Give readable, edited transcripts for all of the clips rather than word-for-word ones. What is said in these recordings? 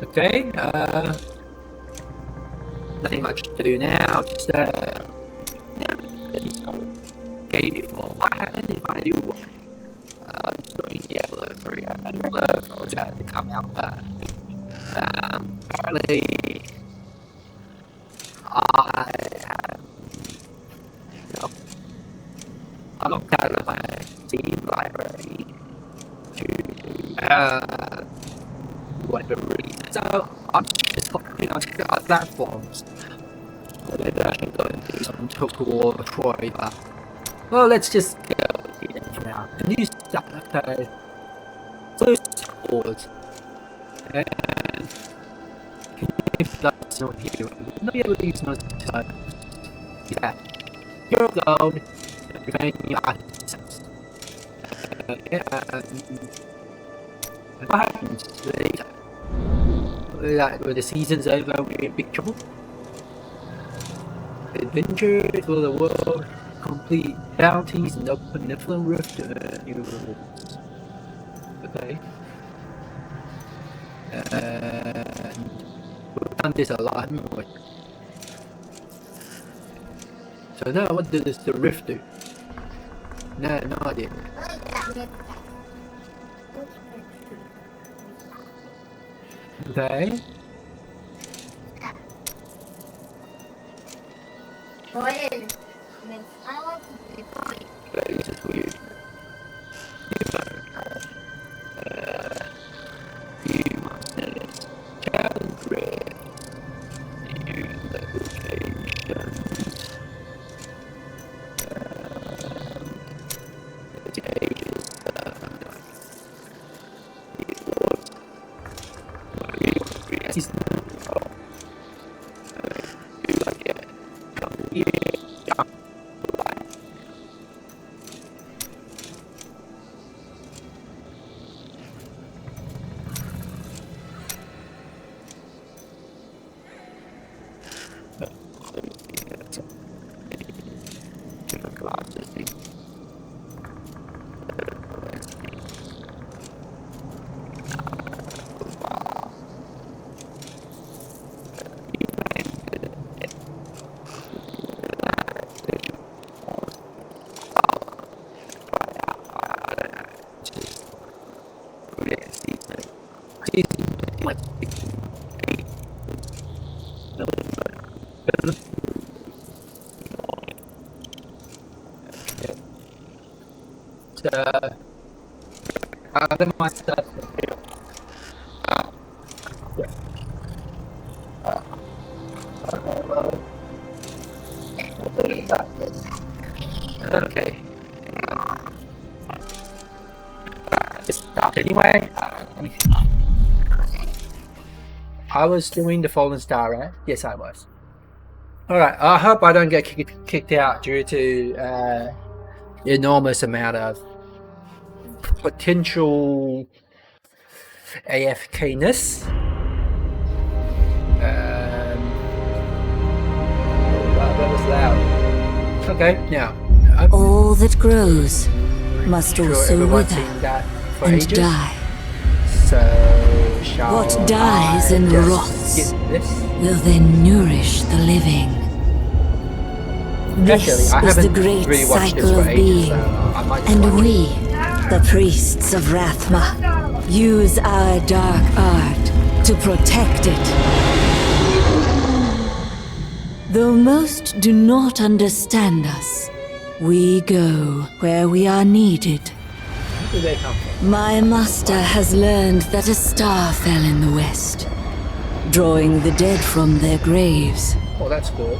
Okay, nothing much to do now, just okay, before what happened if I do doing Diablo 3, I don't know if it was to come out, but apparently I have, I looked out my Steam library to whatever reason. So I'm just looking on platforms. Maybe I should go and do some Total War Troy, but well, let's just go for now. The new stuff, okay. First chords, and can you that's not here? Not be able to use most of the time. Yeah, here we go. Preventing your access. And what happens later? When the season's over, we're in big trouble. Adventure for the world, complete bounties, and open the flow rift to new rewards. Okay. And we've done this a lot, haven't we? So now what does the rift do? No idea. Okay. This is weird. You must notice challenge red. New locations. The pages. Then my stuff. Okay. Just stop anyway. I was doing the Fallen Star, right? Yes, I was. Alright, I hope I don't get kicked out due to enormous amount of potential AFK-ness. That was loud. Okay, now. All that grows must also wither and die. So, shall what dies and rots will then nourish the living. This is the great cycle of being, and we, the priests of Rathma, use our dark art to protect it. Though most do not understand us, we go where we are needed. Where do they come from? My master has learned that a star fell in the west, drawing the dead from their graves. Oh, that's good.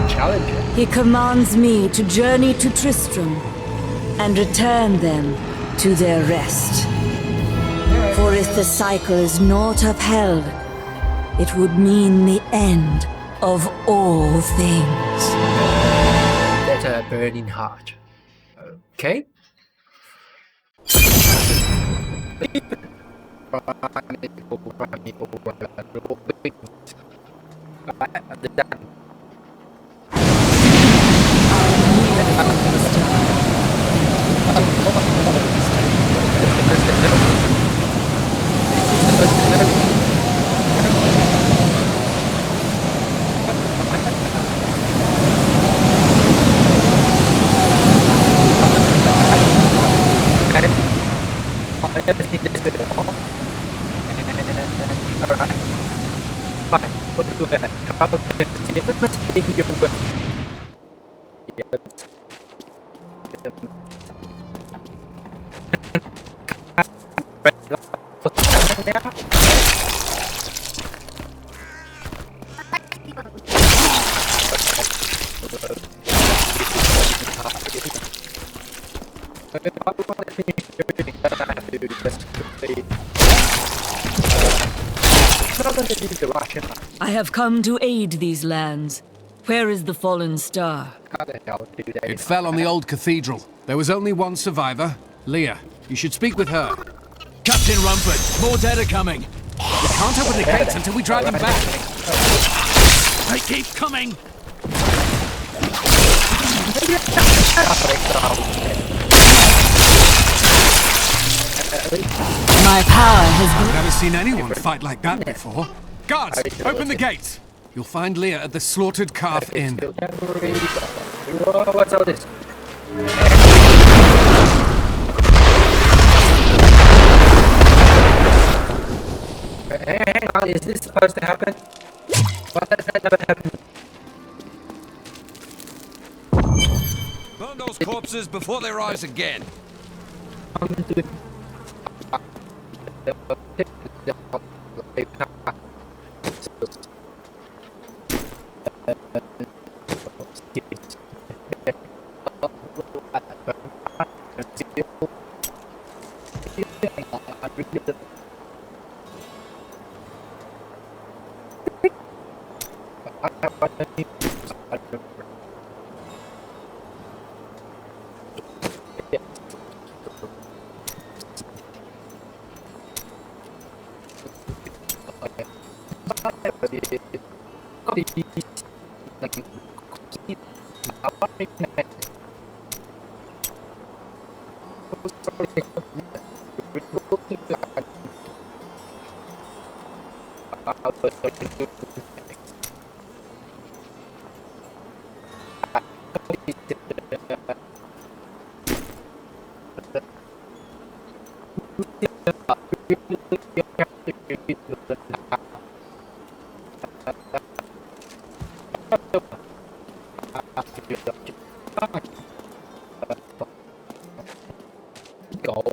Challenging. He commands me to journey to Tristram and return them to their rest. For if the cycle is not upheld, it would mean the end of all things. That's a burning heart. Okay. this bit off. Alright. Fine. What do I have? Travel to let's take your way. I have come to aid these lands. Where is the fallen star? It fell on the old cathedral. There was only one survivor, Leah. You should speak with her. Captain Rumford, more dead are coming. We can't open the gates until we drive them back. They keep coming. My power has I've never seen anyone fight like that before. Guards, open the gates. You'll find Leah at the Slaughtered Calf Inn. What's all this? Hang on, is this supposed to happen? Why does that never happen? Burn those corpses before they rise again.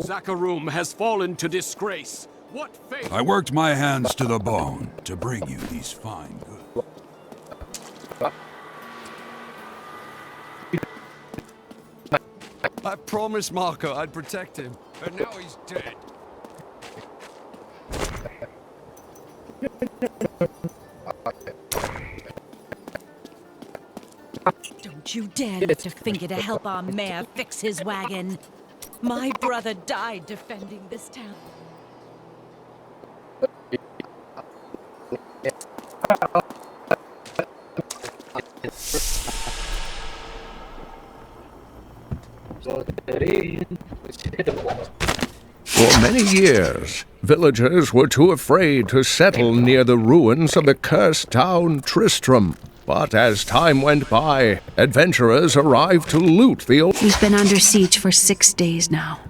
Zakarum has fallen to disgrace. What fate? I worked my hands to the bone to bring you these fine goods. I promised Marco I'd protect him, and now he's dead. Don't you dare lift a finger to help our mayor fix his wagon. My brother died defending this town. For many years, villagers were too afraid to settle near the ruins of the cursed town Tristram. But as time went by, adventurers arrived to loot the old... We've been under siege for 6 days now.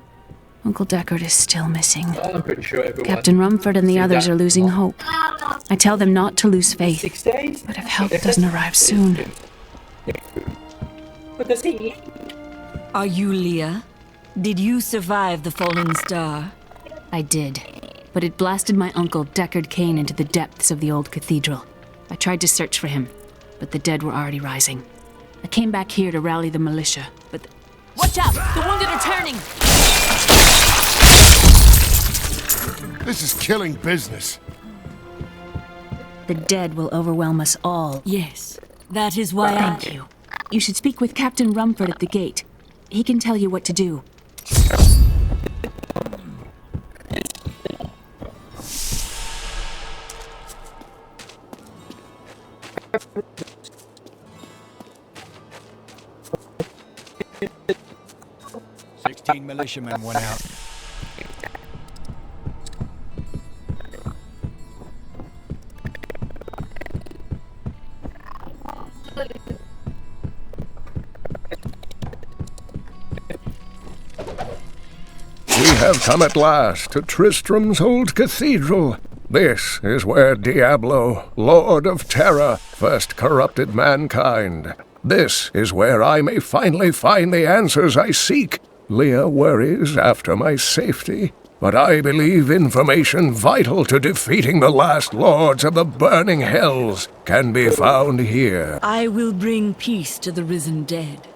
Uncle Deckard is still missing. I'm pretty sure everyone... Captain Rumford and the others are losing hope. I tell them not to lose faith. 6 days? But if help doesn't arrive soon... What does he... Are you Leah? Did you survive the fallen star? I did. But it blasted my uncle Deckard Cain into the depths of the old cathedral. I tried to search for him, but the dead were already rising. I came back here to rally the militia, but... Watch out! The wounded are turning! This is killing business. The dead will overwhelm us all. Yes, that is why I... Thank you. You should speak with Captain Rumford at the gate. He can tell you what to do. Militiamen went out. We have come at last to Tristram's old cathedral. This is where Diablo, Lord of Terror, first corrupted mankind. This is where I may finally find the answers I seek. Leah worries after my safety, but I believe information vital to defeating the last lords of the burning hells can be found here. I will bring peace to the risen dead.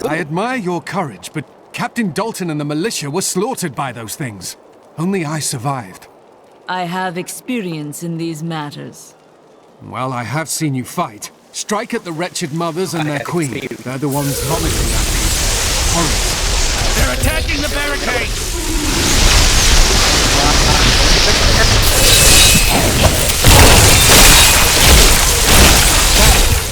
I admire your courage, but Captain Dalton and the militia were slaughtered by those things. Only I survived. I have experience in these matters. Well, I have seen you fight. Strike at the wretched mothers and their queen. They're the ones vomiting at these horrors. They're attacking the barricades!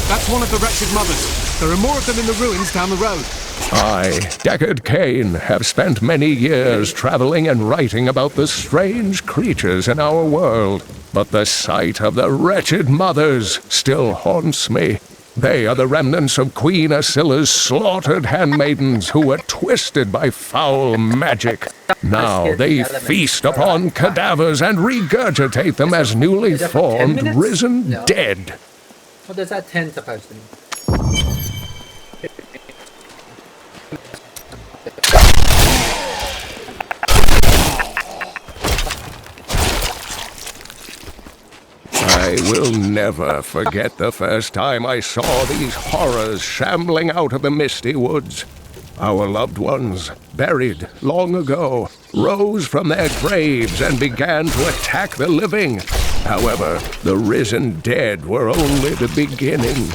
That's one of the wretched mothers. There are more of them in the ruins down the road. I, Deckard Cain, have spent many years traveling and writing about the strange creatures in our world, but the sight of the wretched mothers still haunts me. They are the remnants of Queen Asilla's slaughtered handmaidens who were twisted by foul magic. Now they feast upon cadavers and regurgitate them as newly formed, risen dead. What does that 10 supposed to mean? I will never forget the first time I saw these horrors shambling out of the misty woods. Our loved ones, buried long ago, rose from their graves and began to attack the living. However, the risen dead were only the beginning.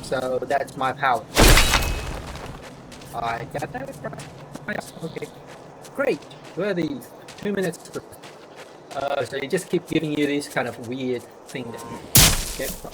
So that's my power. I got that right. Okay. Great. Where are these? 2 minutes. So they just keep giving you this kind of weird thing that you get from.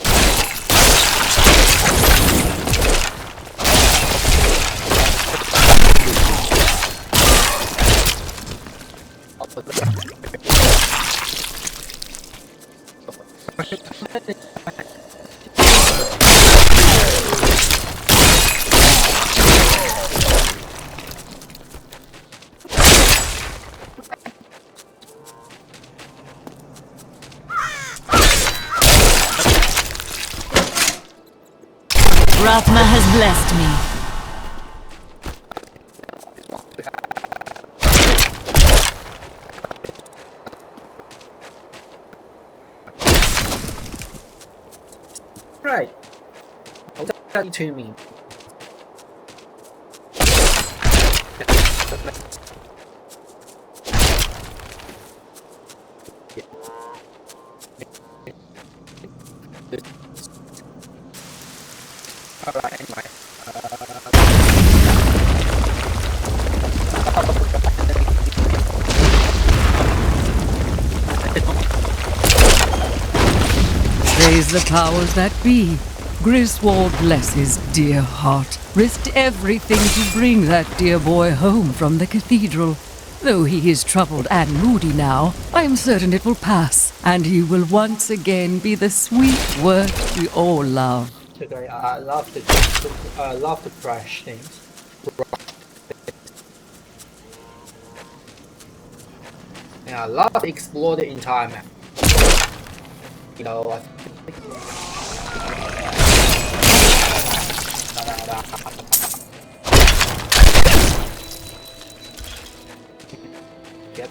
Rathma has blessed me. Right. What's that to me? Alright, anyway. Praise the powers that be. Griswold, bless his dear heart, risked everything to bring that dear boy home from the cathedral. Though he is troubled and moody now, I am certain it will pass, and he will once again be the sweet wort we all love. Today, I love to crash things. And I love to explore the entire map. You know,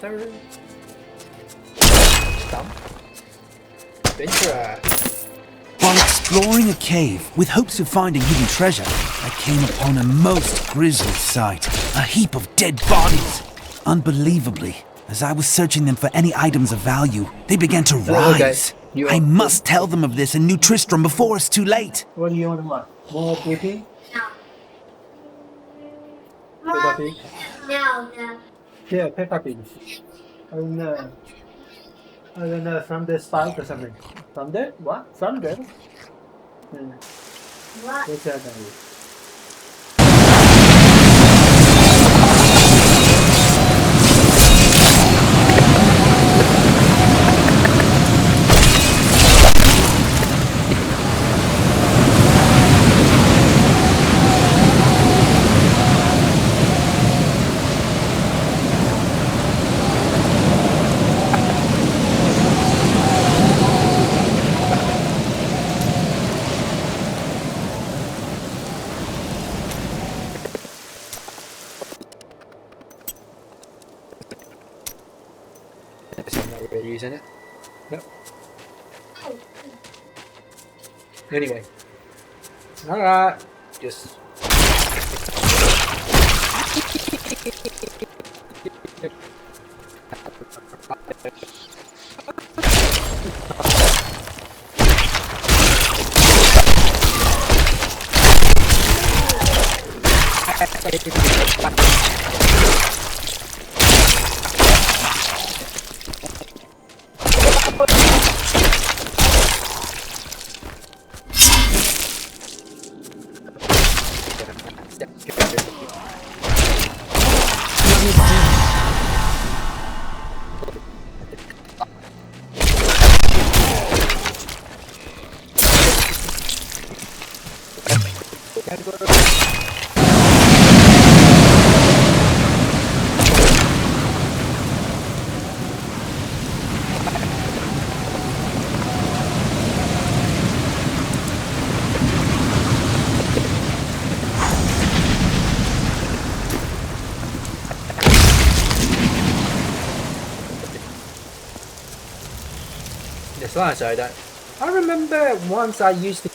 together. Stump. Adventure. While exploring a cave with hopes of finding hidden treasure, I came upon a most grisly sight. A heap of dead bodies. Unbelievably, as I was searching them for any items of value, they began to rise. I must tell them of this in New Tristram before it's too late. What do you want to want? More PP? No. No. Yeah, Peppa Pig. I don't know. I don't know, from the spike or something. From there? What? From there? Yeah. What's that? I'm not really using it. Nope. Anyway. Alright. Just. This last I don't. I remember once I used to.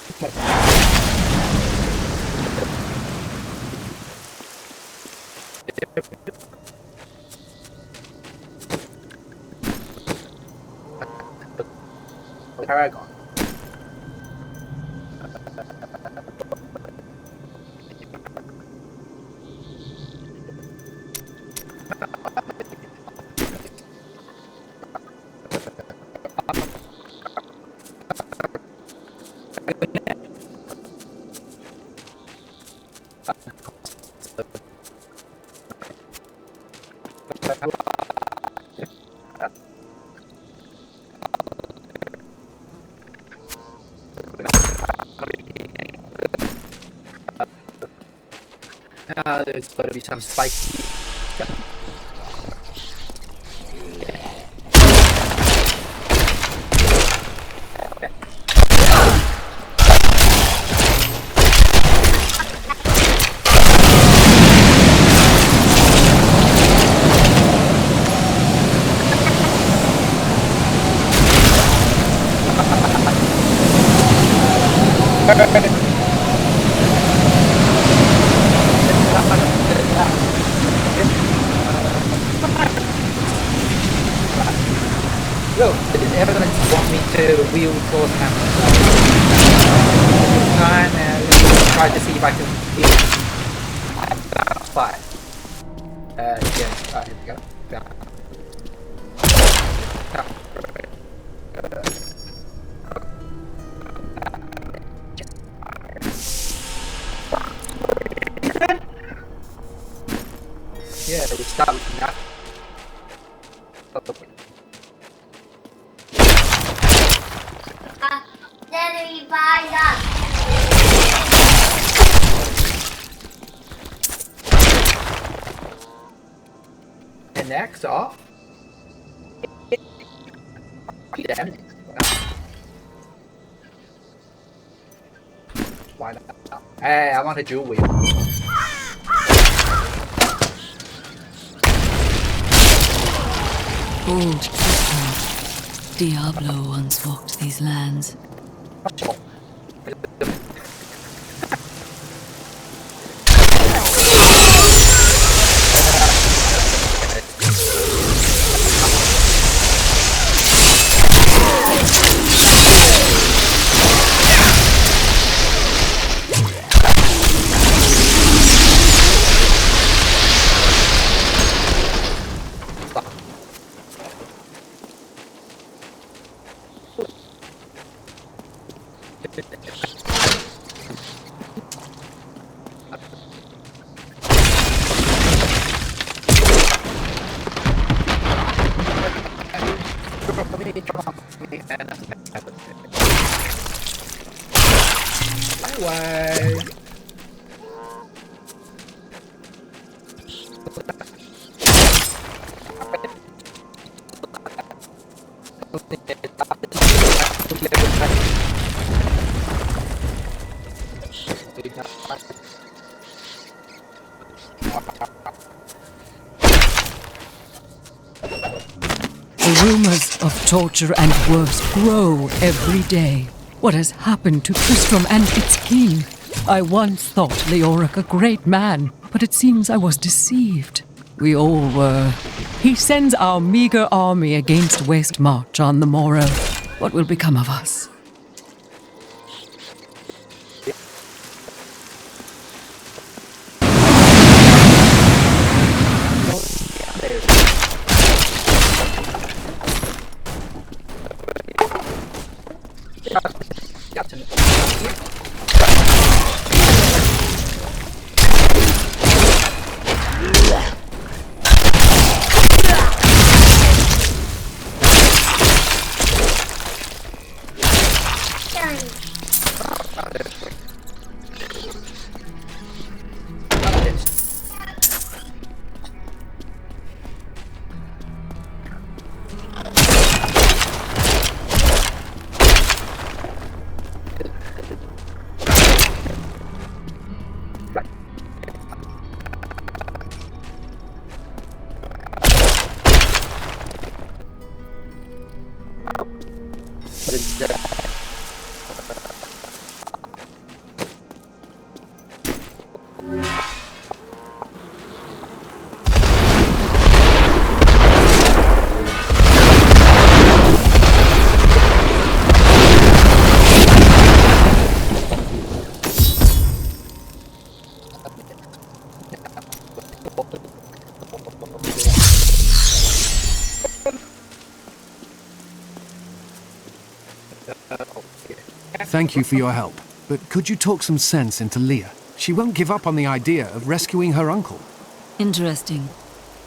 Paragon. There's got to be some spicy. Look, is everyone want me to wheel towards him? Try to see if I can fire. Yes, alright, here we go. Yeah, we start with that. And next off. Why not? Hey, I want a dual wheel. Old Tristram. Diablo once walked these lands. Way. The rumors of torture and worse grow every day. What has happened to Tristram and its king? I once thought Leoric a great man, but it seems I was deceived. We all were. He sends our meager army against West March on the morrow. What will become of us? Thank you for your help, but could you talk some sense into Leah? She won't give up on the idea of rescuing her uncle. Interesting.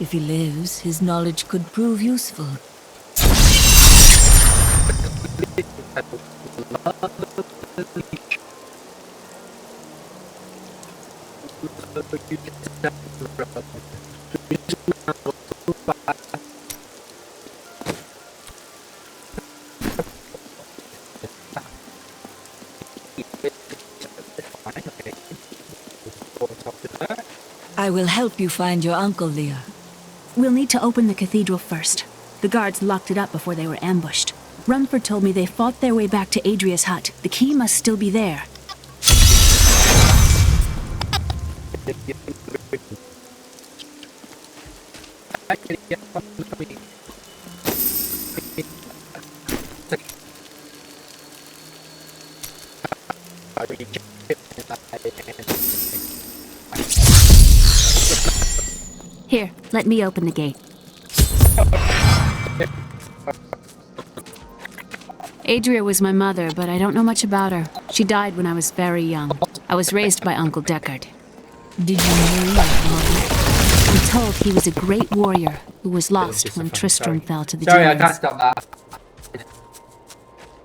If he lives, his knowledge could prove useful. I will help you find your uncle, Leah. We'll need to open the cathedral first. The guards locked it up before they were ambushed. Rumford told me they fought their way back to Adria's hut. The key must still be there. Here, let me open the gate. Adria was my mother, but I don't know much about her. She died when I was very young. I was raised by Uncle Deckard. Did you know your father? I'm told he was a great warrior who was lost when Tristram fell to the Sorry, I demons. can't stop that.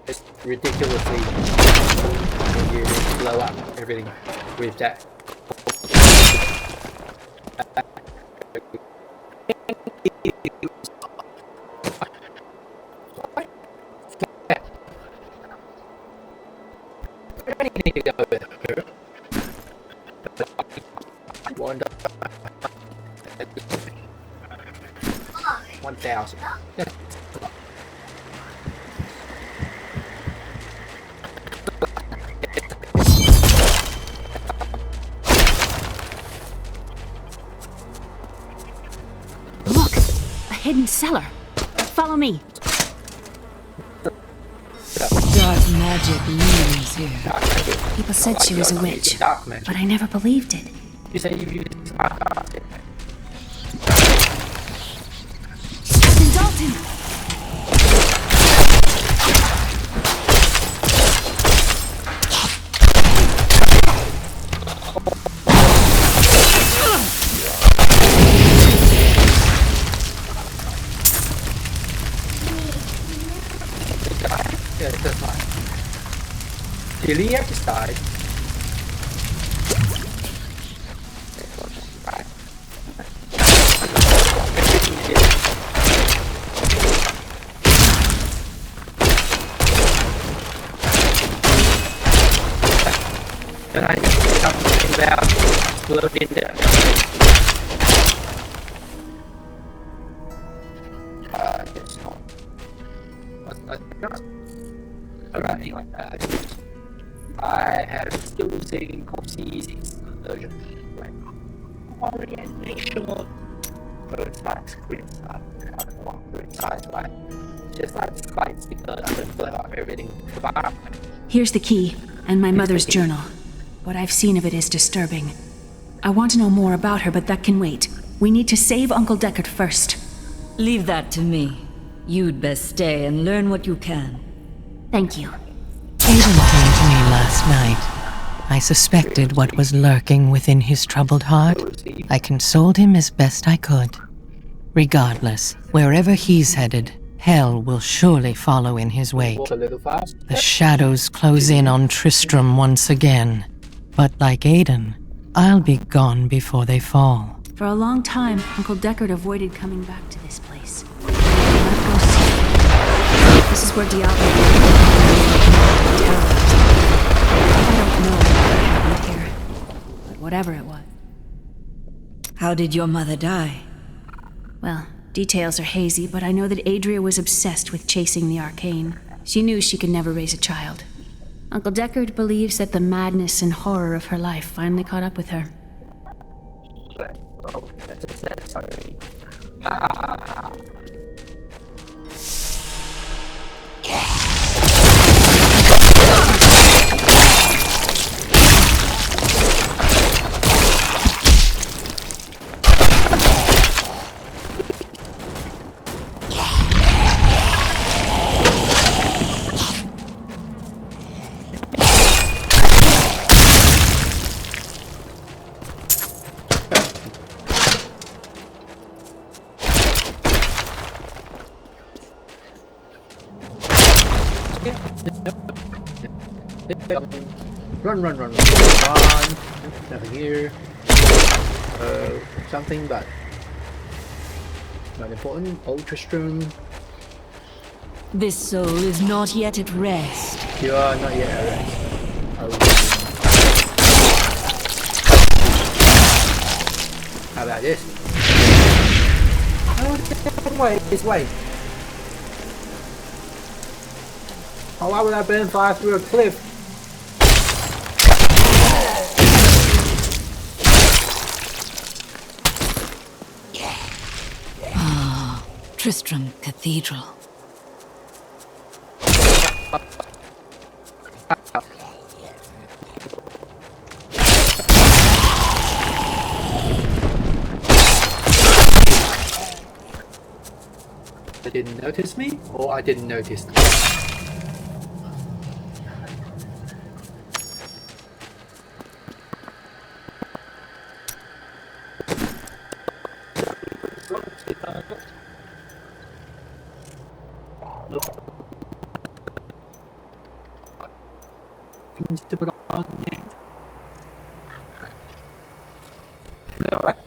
It's ridiculously when you blow up everything with that. Wonder. 1,000. Look! A hidden cellar. Follow me. Dark magic looms here. People said she was a witch, but I never believed it. You say you use Captain Dalton! Yeah, that's fine. Delia just died. And I just something about exploding there. It's not. Alright, anyway, I have still seen Coxie's version. Like, orientation both sides, screen side, screen side, right? Just like fights because I don't feel like everything far. Here's the key, and my mother's journal. What I've seen of it is disturbing. I want to know more about her, but that can wait. We need to save Uncle Deckard first. Leave that to me. You'd best stay and learn what you can. Thank you. Aiden came to me last night. I suspected what was lurking within his troubled heart. I consoled him as best I could. Regardless, wherever he's headed, hell will surely follow in his wake. Walk a little fast. The shadows close in on Tristram once again. But like Aiden, I'll be gone before they fall. For a long time, Uncle Deckard avoided coming back to this place. Let's go see. This is where Diablo terrorized. I don't know what happened here, but whatever it was. How did your mother die? Well, details are hazy, but I know that Adria was obsessed with chasing the arcane. She knew she could never raise a child. Uncle Deckard believes that the madness and horror of her life finally caught up with her. Oh, that's sorry. Run. Nothing here. Something but not important. Old Tristram. This soul is not yet at rest. You are not yet at rest. How about this? Oh, this way. Oh, why would I burn fire through a cliff? Tristram Cathedral. They didn't notice me, or I didn't notice them. Alright.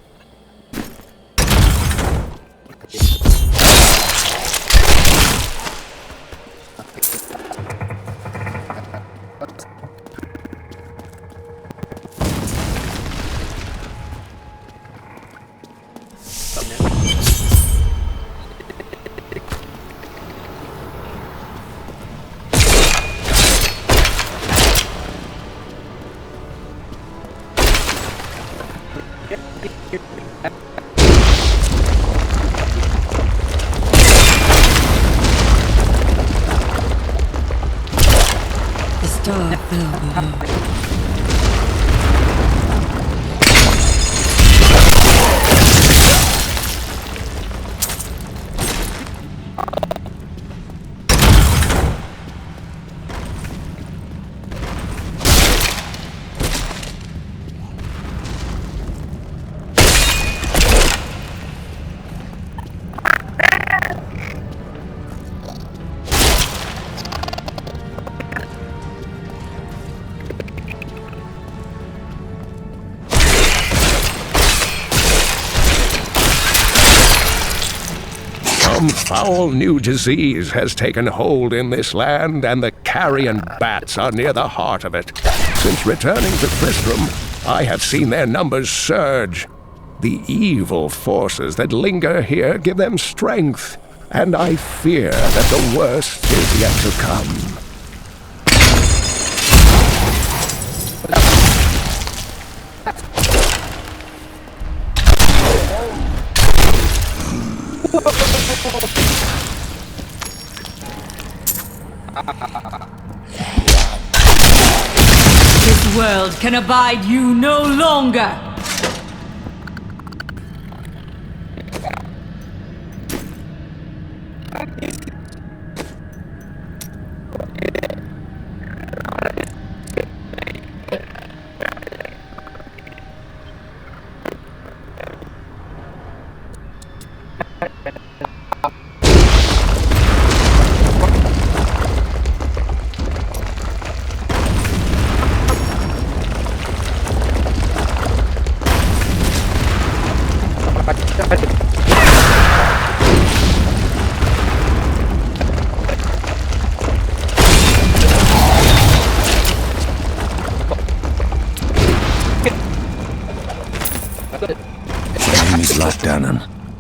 The star fell below. Some foul new disease has taken hold in this land, and the carrion bats are near the heart of it. Since returning to Tristram, I have seen their numbers surge. The evil forces that linger here give them strength, and I fear that the worst is yet to come. This world can abide you no longer!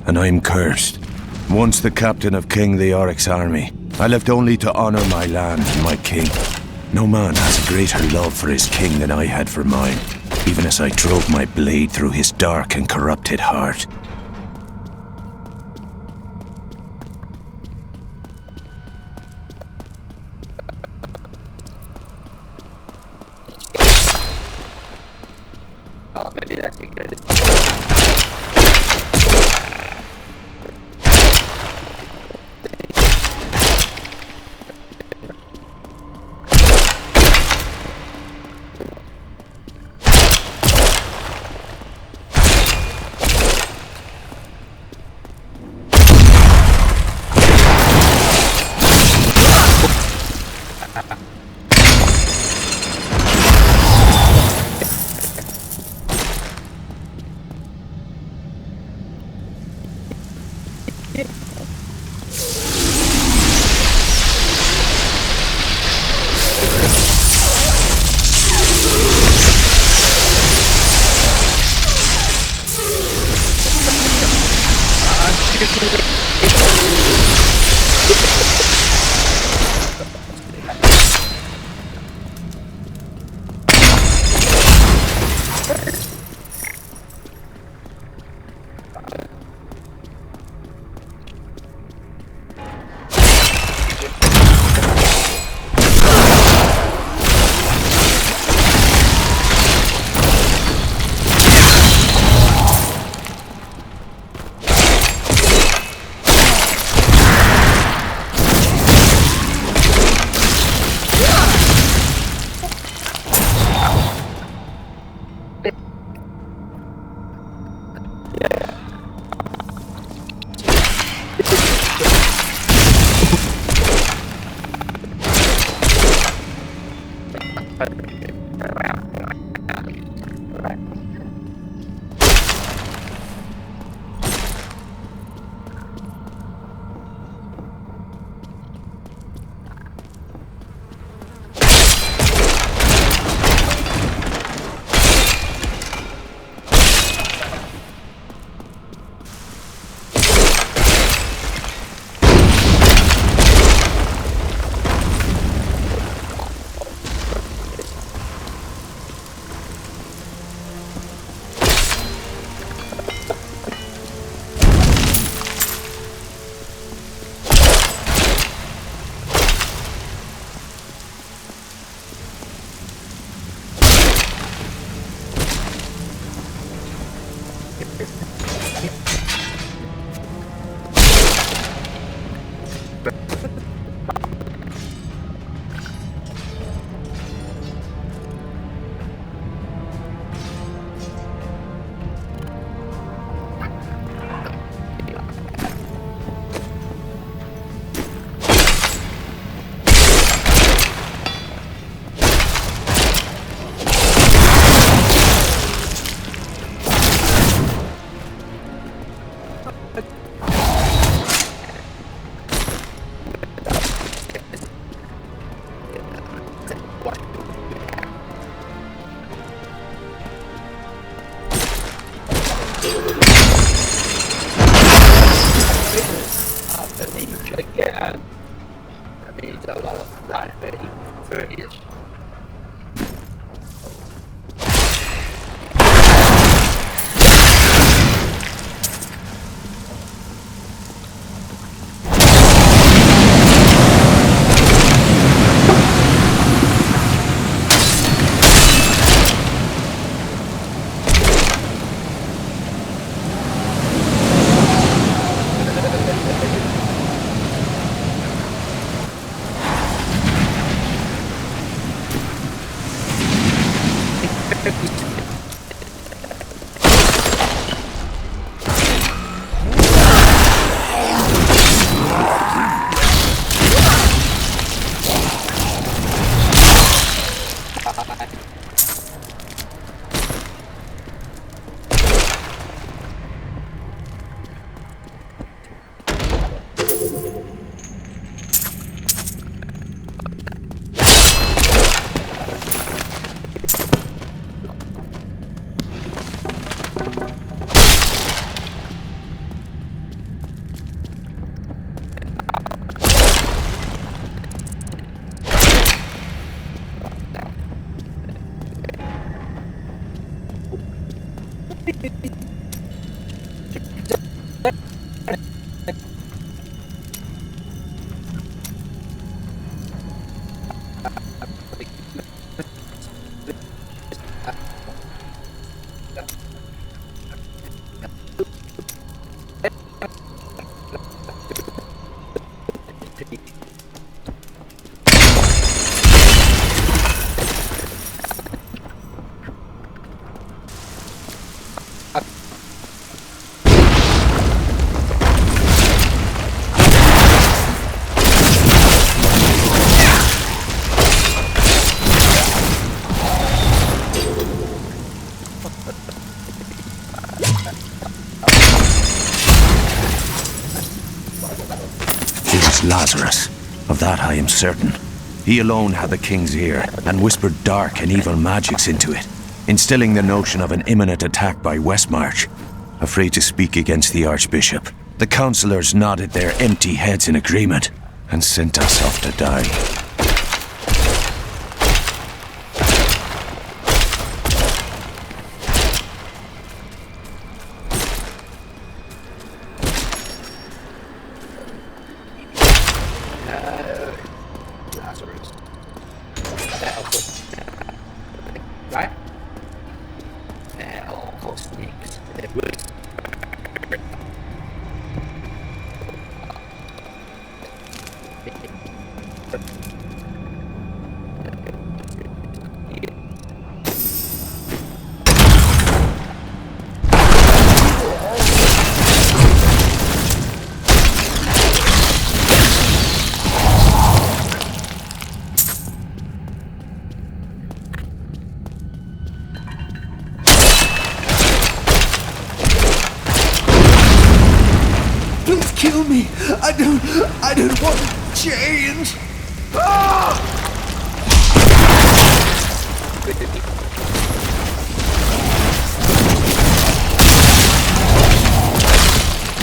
And I'm cursed. Once the captain of King Leoric's army, I left only to honor my land and my king. No man has a greater love for his king than I had for mine, even as I drove my blade through his dark and corrupted heart. a lot of that 30-ish. Lazarus. Of that I am certain. He alone had the king's ear, and whispered dark and evil magics into it, instilling the notion of an imminent attack by Westmarch. Afraid to speak against the Archbishop, the councillors nodded their empty heads in agreement, and sent us off to die. Right? Of course, snakes. It would. Kill me! I don't want to change!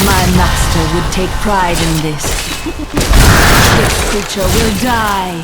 My master would take pride in this. This creature will die.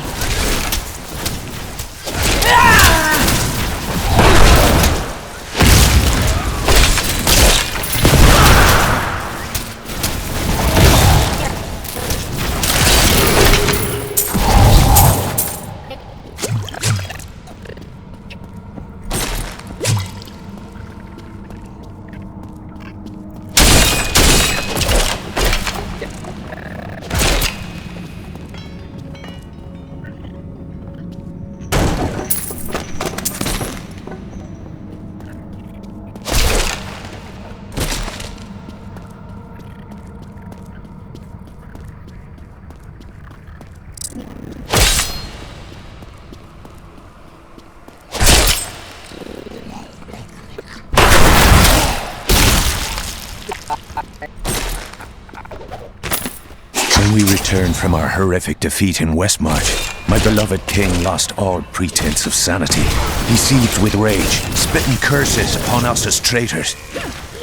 When we returned from our horrific defeat in Westmarch, my beloved king lost all pretense of sanity. He seethed with rage, spitting curses upon us as traitors.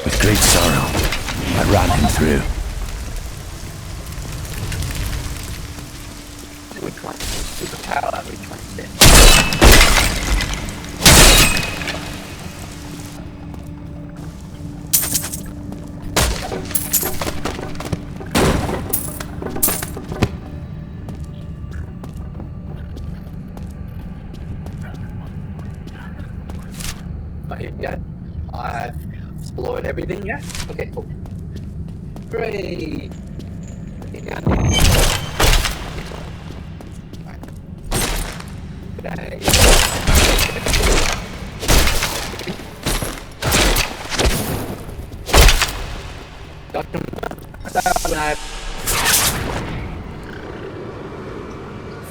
With great sorrow, I ran him through. Which one? Superpower retracted. Okay, yeah. I've explored everything, yeah? Okay, cool. Great! Okay, down there. Okay.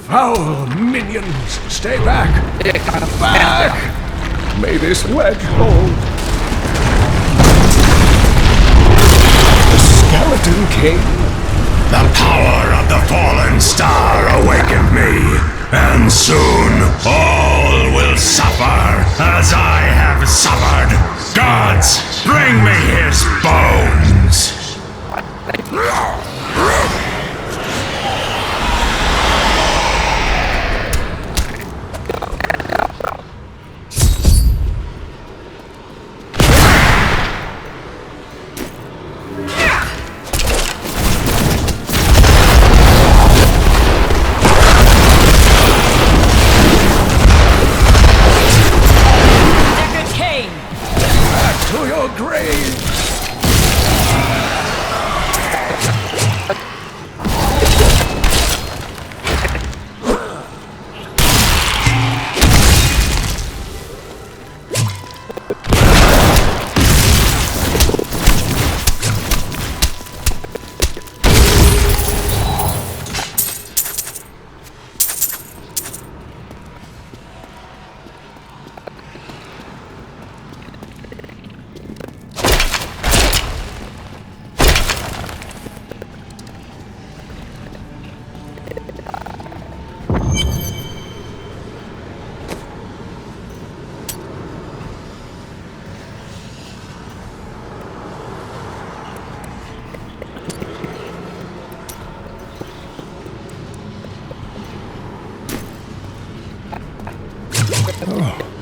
Foul minions, stay back! Back! May this wedge hold. The Skeleton King? The power of the fallen star awakened me, and soon all will suffer as I have suffered. Gods, bring me his bones! To your grave!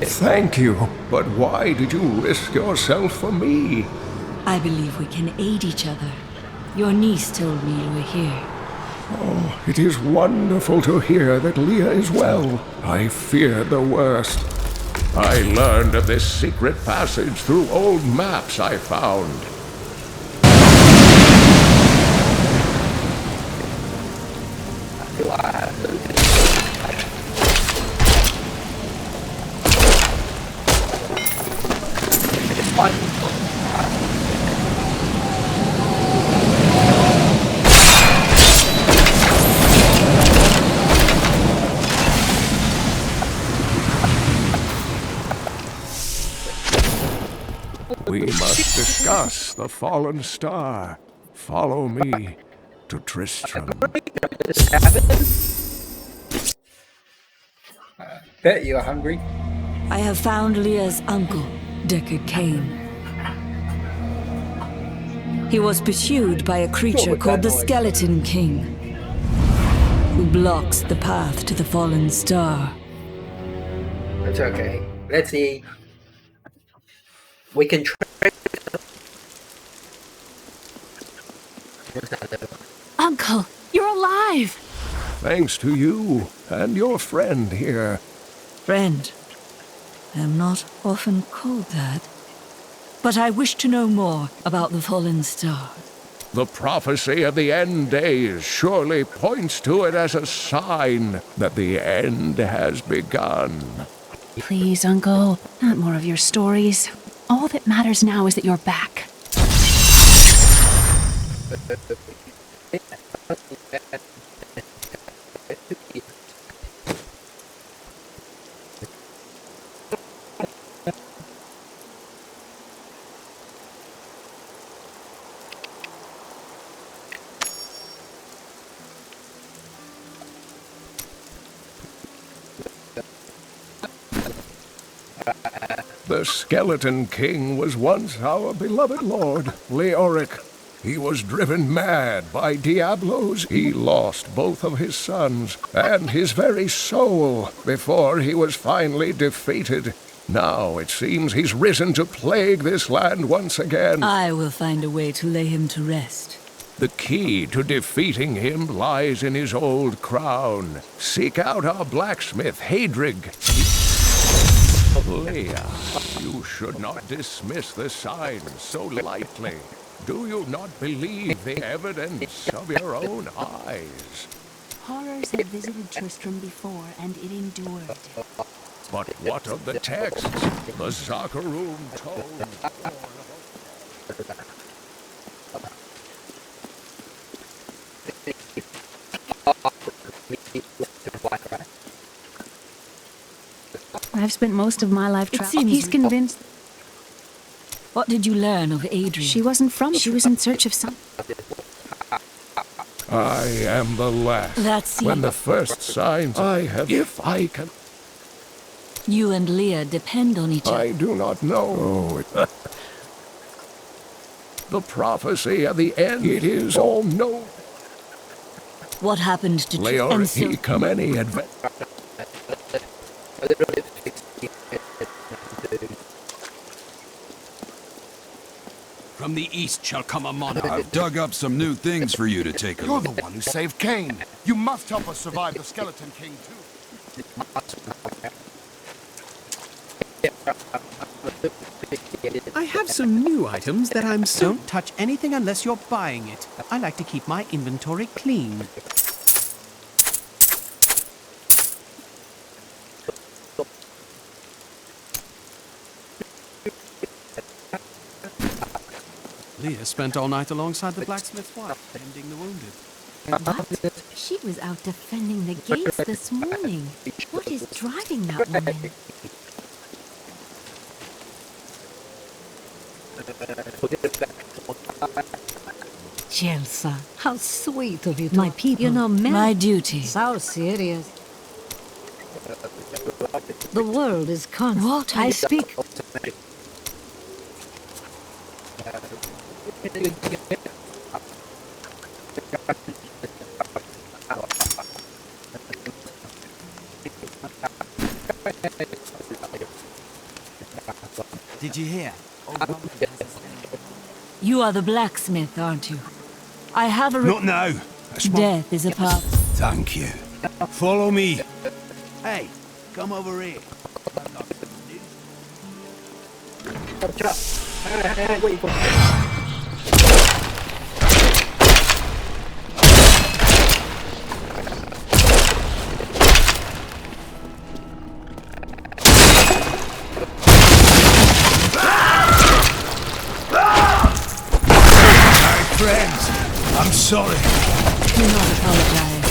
Thank you, but why did you risk yourself for me? I believe we can aid each other. Your niece told me you were here. Oh, it is wonderful to hear that Leah is well. I feared the worst. I learned of this secret passage through old maps I found. We must discuss the fallen star. Follow me to Tristram. Bet you're hungry. I have found Leah's uncle, Deckard Cain. He was pursued by a creature called the Skeleton King, who blocks the path to the fallen star. It's okay. Let's see. We can try. Uncle, you're alive! Thanks to you and your friend here. Friend, I am not often called that. But I wish to know more about the fallen star. The prophecy of the end days surely points to it as a sign that the end has begun. Please, Uncle, not more of your stories. All that matters now is that you're back. The Skeleton King was once our beloved lord, Leoric. He was driven mad by Diablos. He lost both of his sons and his very soul before he was finally defeated. Now it seems he's risen to plague this land once again. I will find a way to lay him to rest. The key to defeating him lies in his old crown. Seek out our blacksmith, Hadrig. Leia, you should not dismiss the signs so lightly. Do you not believe the evidence of your own eyes? Horrors had visited Tristram before, and it endured. But what of the texts? The Zakharum told. I've spent most of my life traveling. He's convinced. What did you learn of Adrian? She wasn't from. She was in search of some. I am the last. That's when the first signs I have. If I can. You and Leah depend on each other. I do not know. The prophecy at the end. It is all known. What happened to Leor, he come any advent. From the east shall come a monarch. I've dug up some new things for you to take a You're look. the one who saved Cain. You must help us survive the Skeleton King, too. I have some new items that I'm so... Don't touch anything unless you're buying it. I like to keep my inventory clean. Leah spent all night alongside the blacksmith's wife, tending the wounded. What? She was out defending the gates this morning. What is driving that woman? Chelsea, how sweet of you to... My people, you know, men... my duty. So serious. The world is constant. What? I speak... Did you hear? You are the blacksmith, aren't you? I have a... Not now. Death is a part... Thank you. Follow me. Hey, come over here. Friends, I'm sorry. Do not apologize.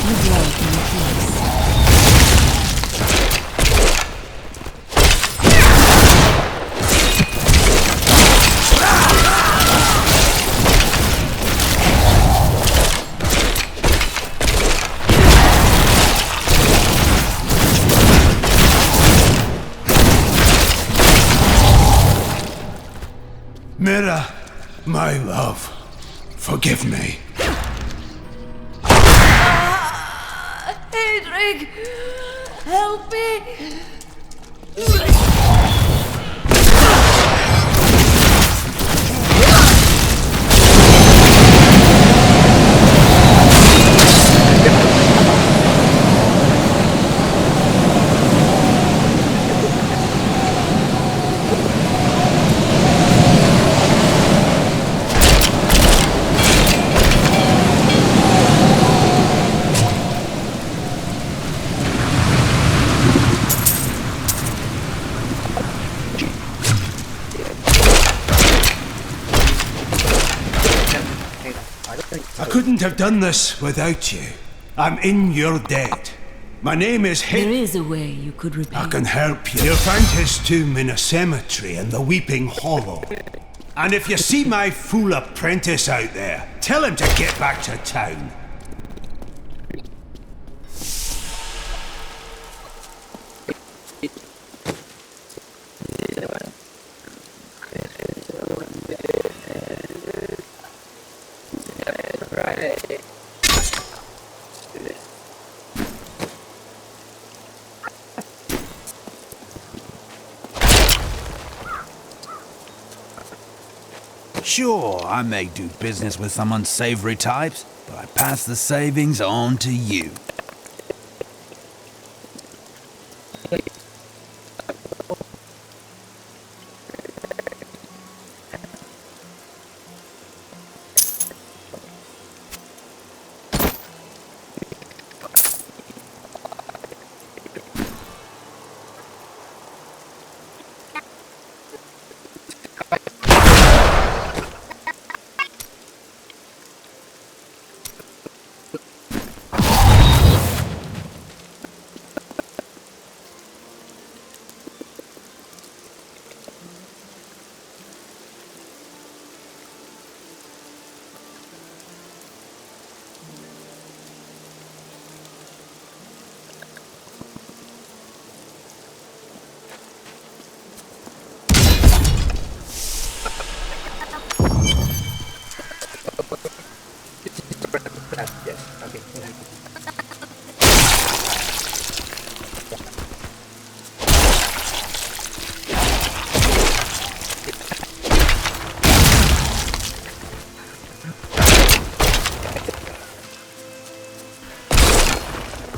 Live life in peace. Mira, my love. Forgive me. Hadrig! Help me! I couldn't have done this without you. I'm in your debt. My name is There is a way you could repay. I can help you. You'll find his tomb in a cemetery in the Weeping Hollow. And if you see my fool apprentice out there, tell him to get back to town. Sure, I may do business with some unsavory types, but I pass the savings on to you.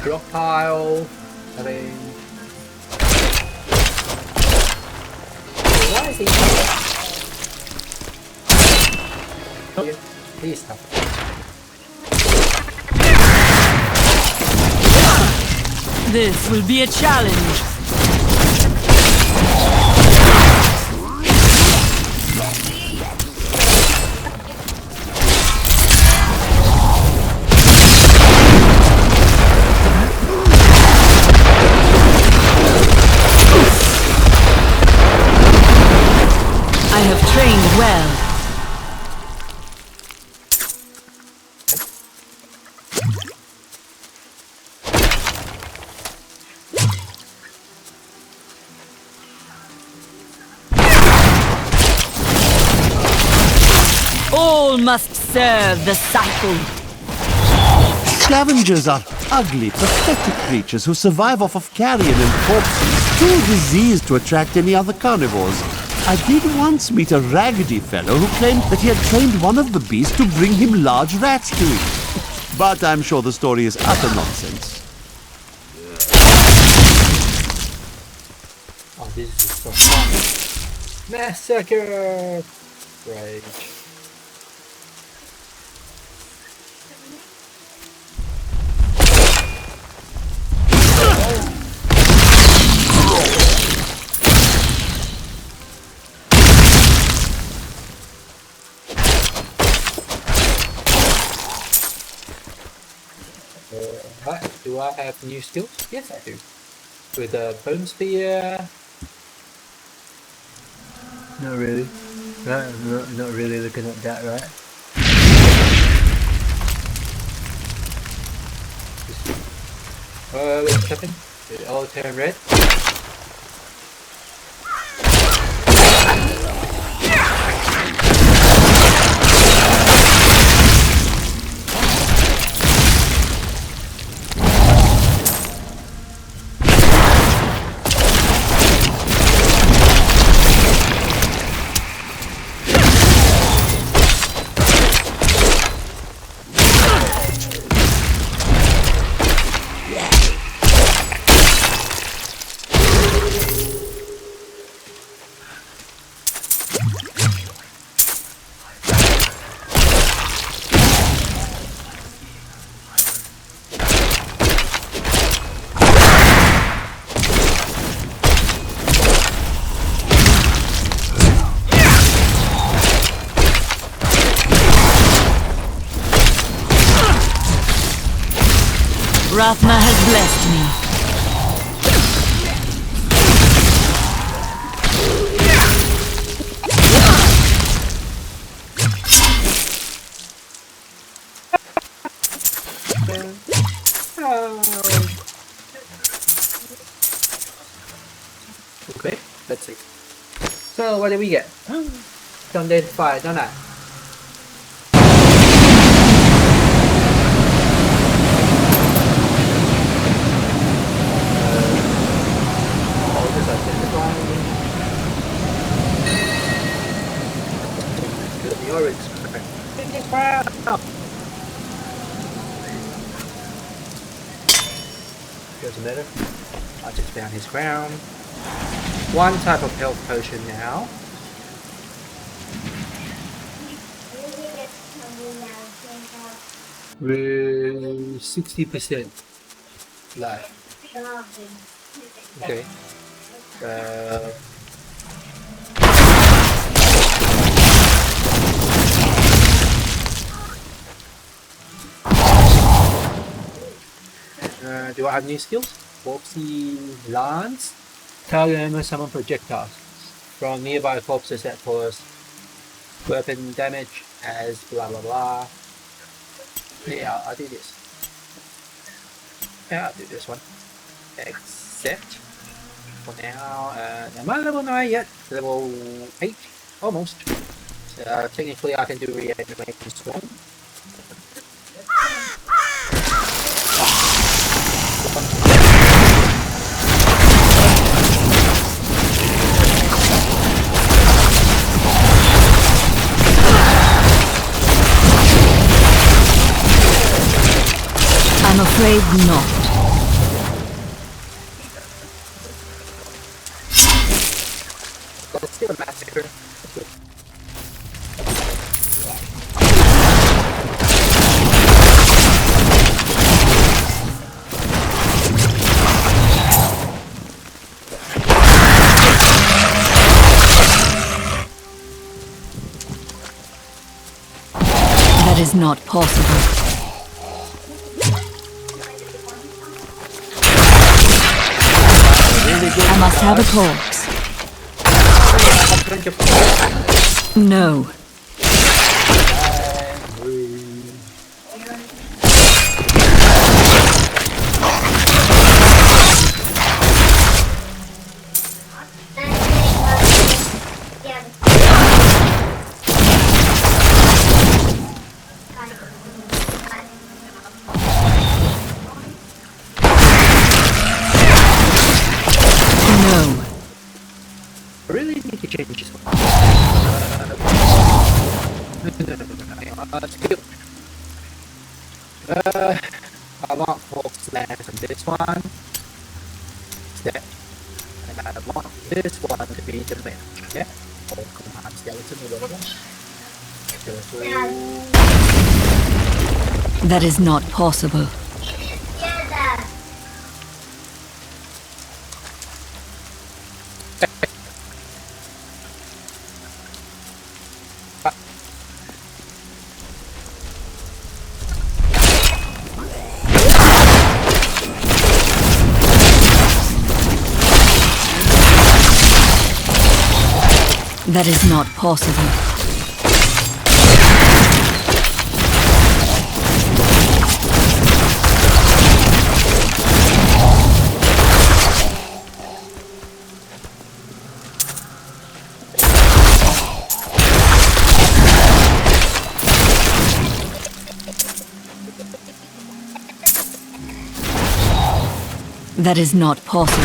Block pile. I mean, why is he? Oh, please stop. This will be a challenge. I have trained well. All must serve the cycle. Scavengers are ugly, pathetic creatures who survive off of carrion and corpses, too diseased to attract any other carnivores. I did once meet a raggedy fellow who claimed that he had trained one of the beasts to bring him large rats to eat. But I'm sure the story is utter nonsense. Oh, this is so fun. Massacre! Rage. Do I have new skills? Yes, I do. With a bone spear. Not really. Not really looking at that, right? What's happening? Did it all turn red? Rathma has blessed me. Okay, that's it. So what did we get? Don't identify, don't I? Doesn't matter. I just found his crown. One type of health potion now. With 60% life. Okay. Do I have new skills? Corpsey Lance. Target and summon projectiles from nearby corpses that cause weapon damage as blah blah blah. Yeah, I'll do this. Yeah, I'll do this one. Except for now, am I level 9 yet? Level 8? Almost. So technically I can do reanimation swarm. I'm afraid not. Let's do a massacre. That is not possible. I must have a corpse. No. I really need to change this one. Let's go. I want corpse land from this one. Step. And I want this one to be the main. Okay? Or command skeleton or whatever. That is not possible. That is not possible. That is not possible.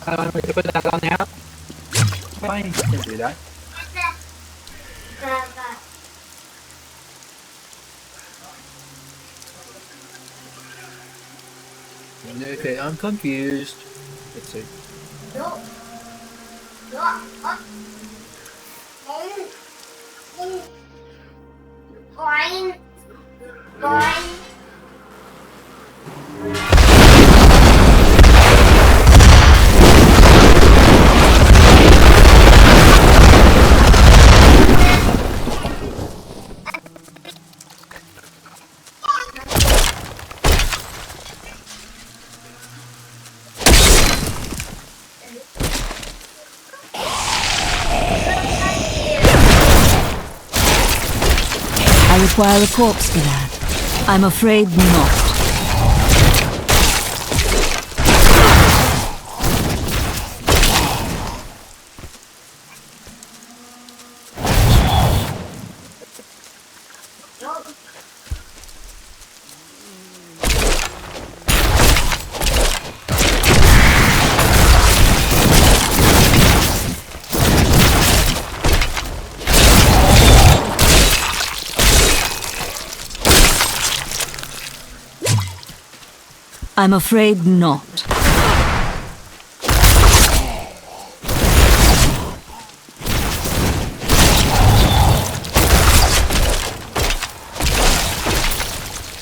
I'm going to put that on now. Fine, you can do that. Okay, I'm confused. Let's see. I require a corpse for that. I'm afraid not. I'm afraid not.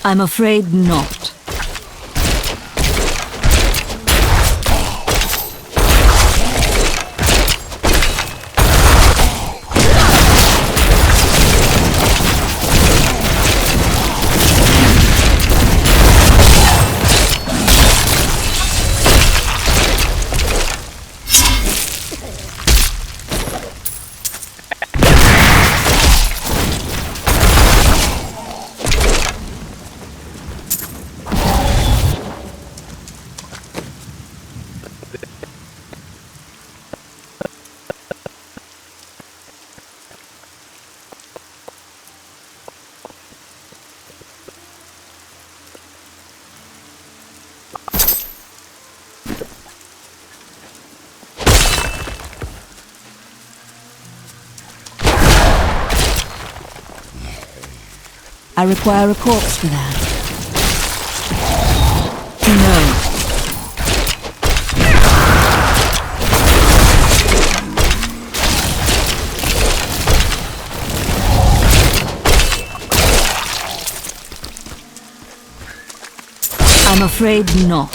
I'm afraid not. I require a corpse for that. No. I'm afraid not.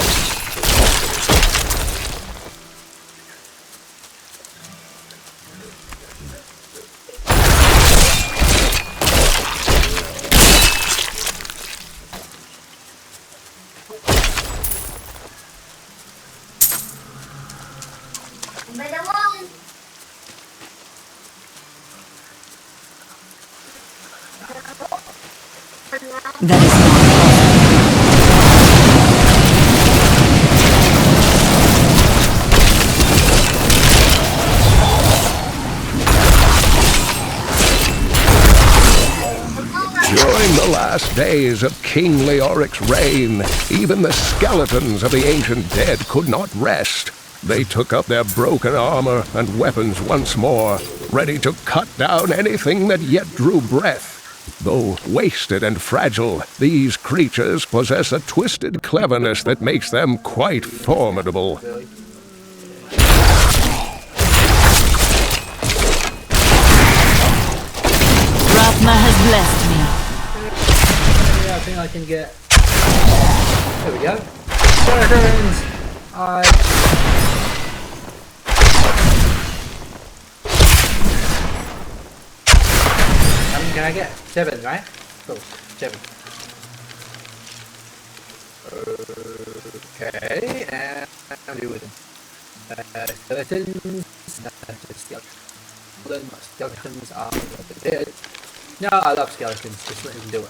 That is During the last days of King Leoric's reign, even the skeletons of the ancient dead could not rest. They took up their broken armor and weapons once more, ready to cut down anything that yet drew breath. Though wasted and fragile, these creatures possess a twisted cleverness that makes them quite formidable. Rathma has blessed me. Yeah, I think I can get... There we go. Skeletons! How many can I get? 7, right? Cool. 7. Okay, and I'll do with them. Skeletons. Skeletons are dead. No, I love skeletons. Just let them do it.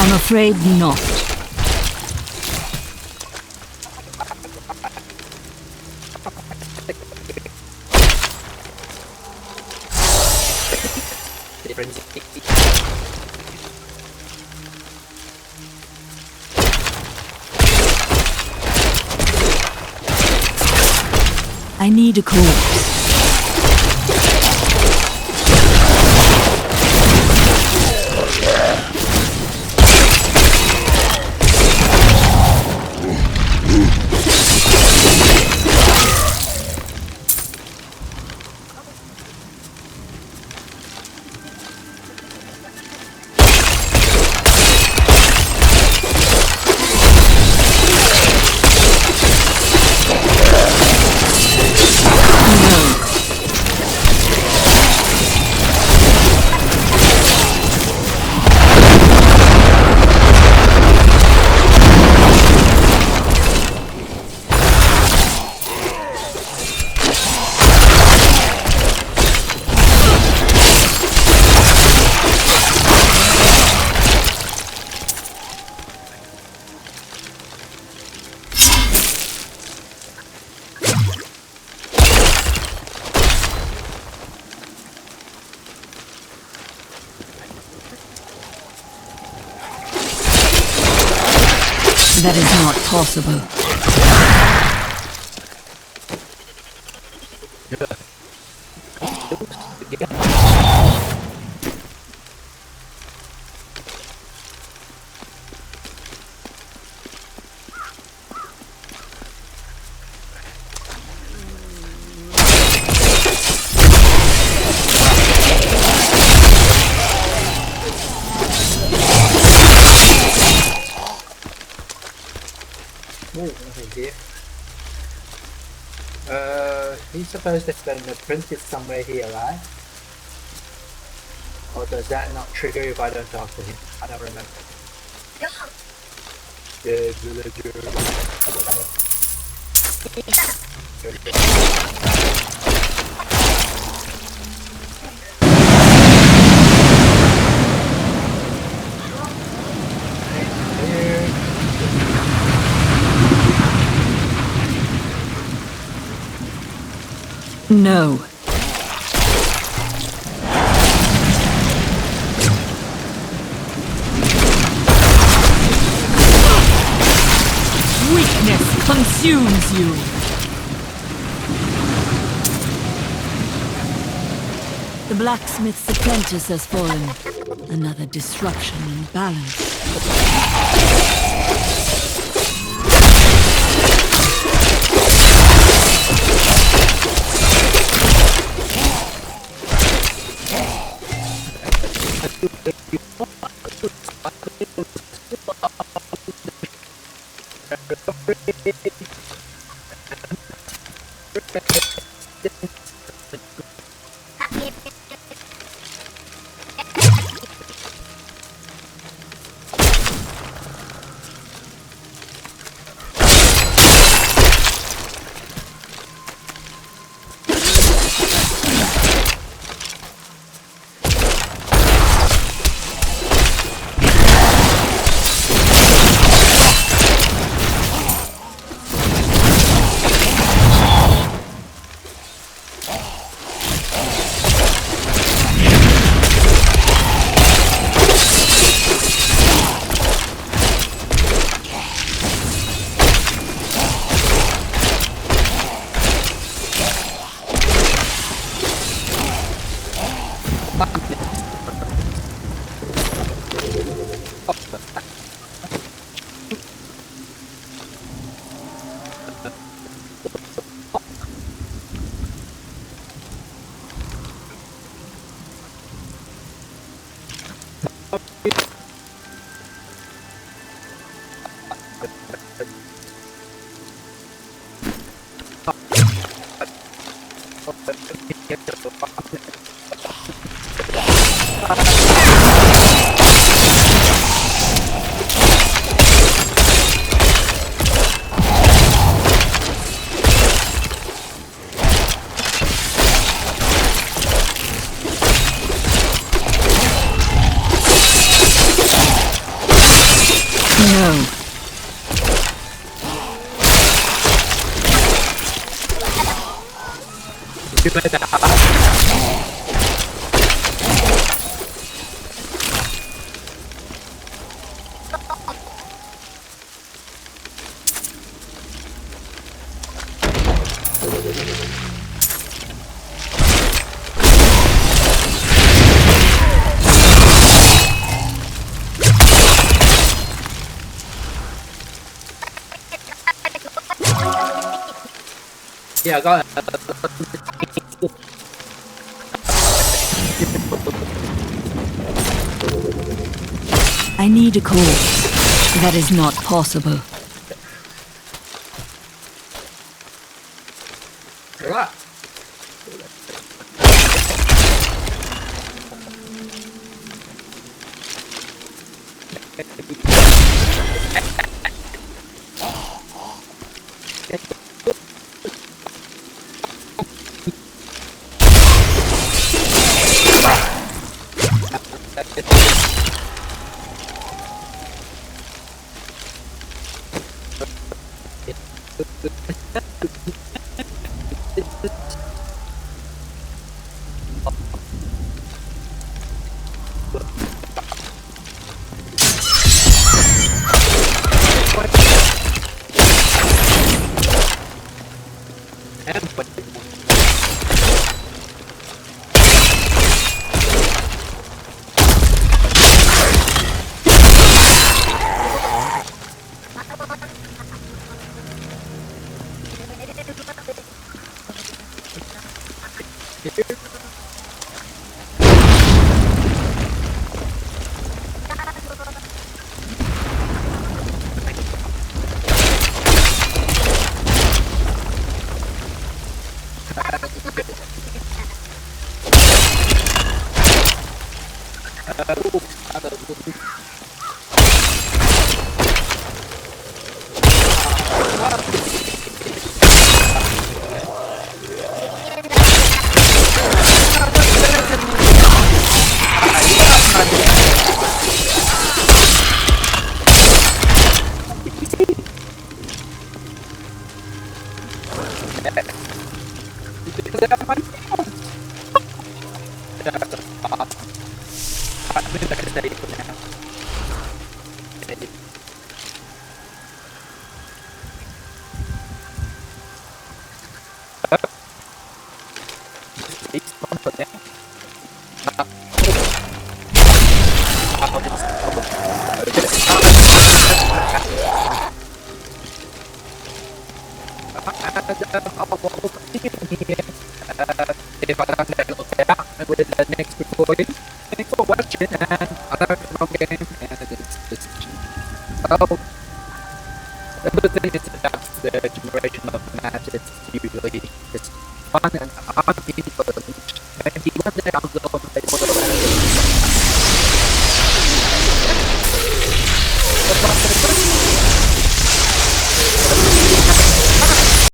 I'm afraid not. I need a corpse. No. That is not possible. He's supposed to spend the princess somewhere here, right? Or does that not trigger if I don't talk to him? I don't remember. Dead villager. No. Weakness consumes you. The blacksmith's apprentice has fallen. Another disruption in balance. No. Yeah, I got it. I need a call. That is not possible. Right. If I don't know with the next recording. Thanks for watching, and I know it's a long game, and it's well, the thing is about the generation of the match, it's usually it's fun and I'm into it. Maybe one day I'll go and play all the